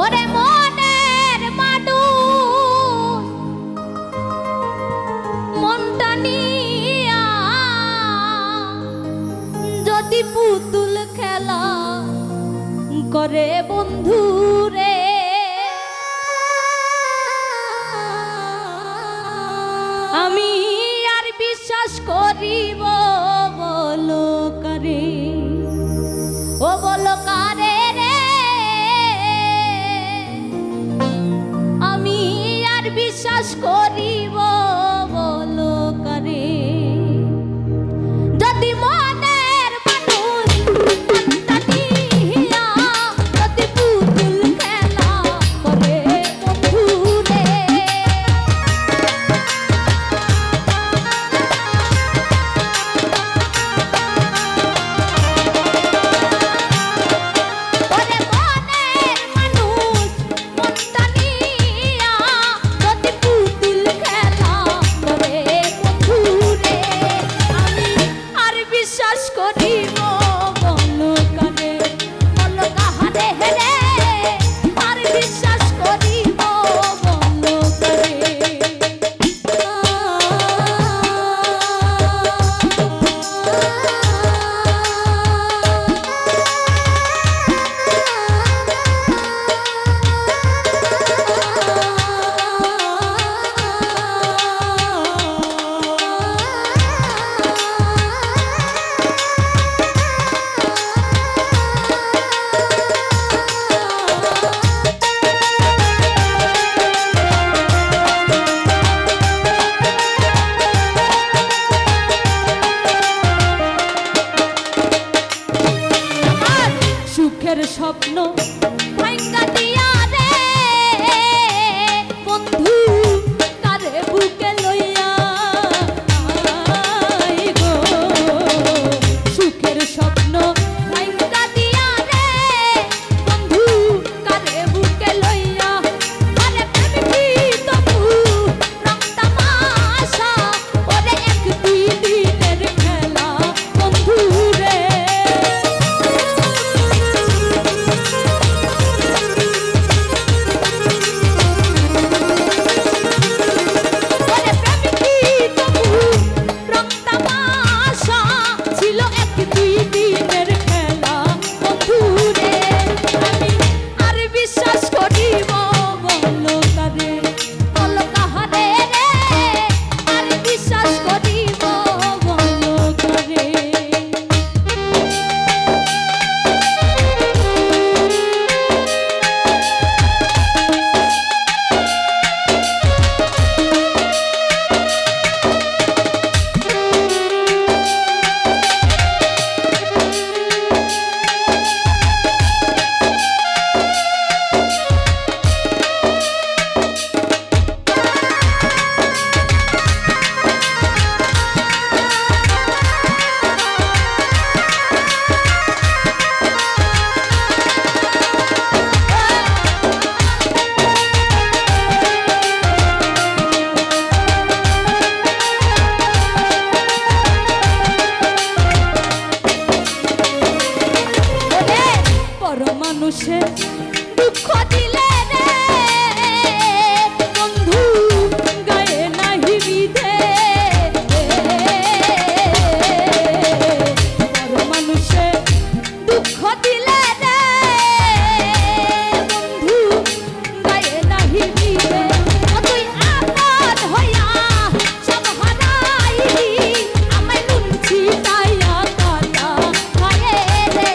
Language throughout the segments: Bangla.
ওরে মনের মানুষ মনটা নিয়া যদি পুতুল খেলা করে বন্ধু রে, আমি আর বিশ্বাস করিব বলো করে, ও বলো কারে রে, আমি আর বিশ্বাস করিব বলো করে। যদি মনের মানুষ মনটা নিয়া যদি পুতুল খেলা করে বন্ধু রে, ওরে মনের মানুষ মনটা নিয়া যদি পুতুল খেলা করে বন্ধু রে, আমি আর বিশ্বাস করিব বলো কারে, বলো কাহারে রে, আর বিশ্বাস করিব বলো কারে। সুখের স্বপ্ন ভাঙা দিয়া রে বন্ধু কারে বুকে লইয়া আই গো, সুখের স্বপ্ন ভাঙা দিয়া রে বন্ধু কারে বুকে লইয়া, আরে প্রেম কি তবু রং তামাশা, ওরে এক দুই দিনের খেলা বন্ধু রে, মানুষে দুঃখ দিলে রে বন্ধু গায়ে নাহি বিধে, বড় মানুষে দুঃখ দিলে রে বন্ধু গায়ে নাহি বিধে, তুই আপন হইয়া সব হারাইলি আমায় নুন ছিটাইয়া কাটা খায়ে রে,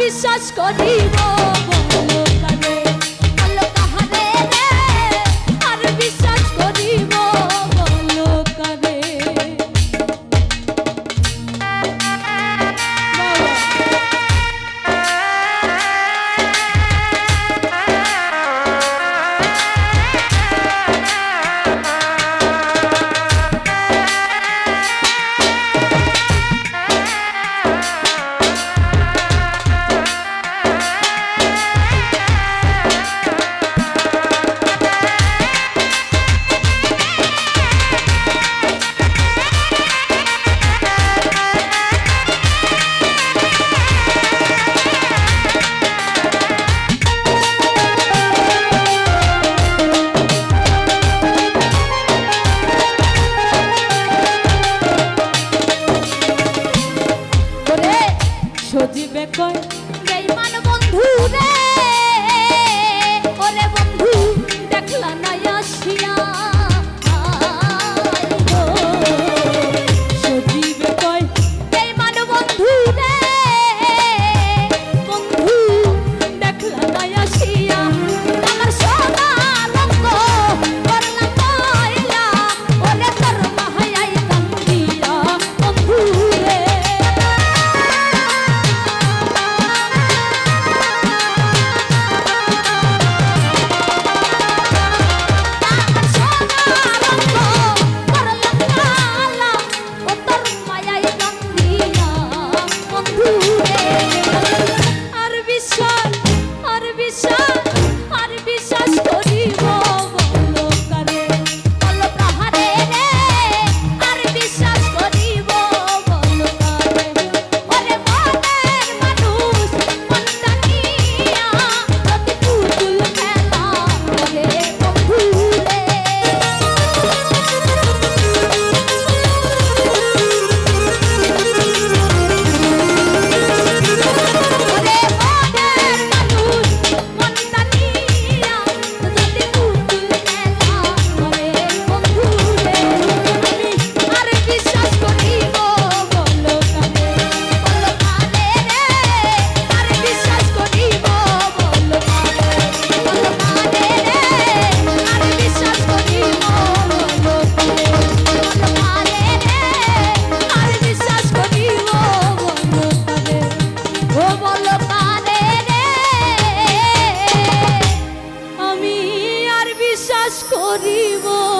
বিশ্বাস করিব বলো কারে, বলো কাহারে রে, আর বিশ্বাস করিব বলো কারে। কয় বেঈমান বন্ধু রে ওরে বন্ধু দেখলা না আসিয়া সজীবে কয় বেঈমান বন্ধু রে বন্ধু দেখলা না আসিয়া আমার সোনা রঙ্গ করলাম ময়লা ওরে তোর মাহাই কান্দিয়া বন্ধু রে করিব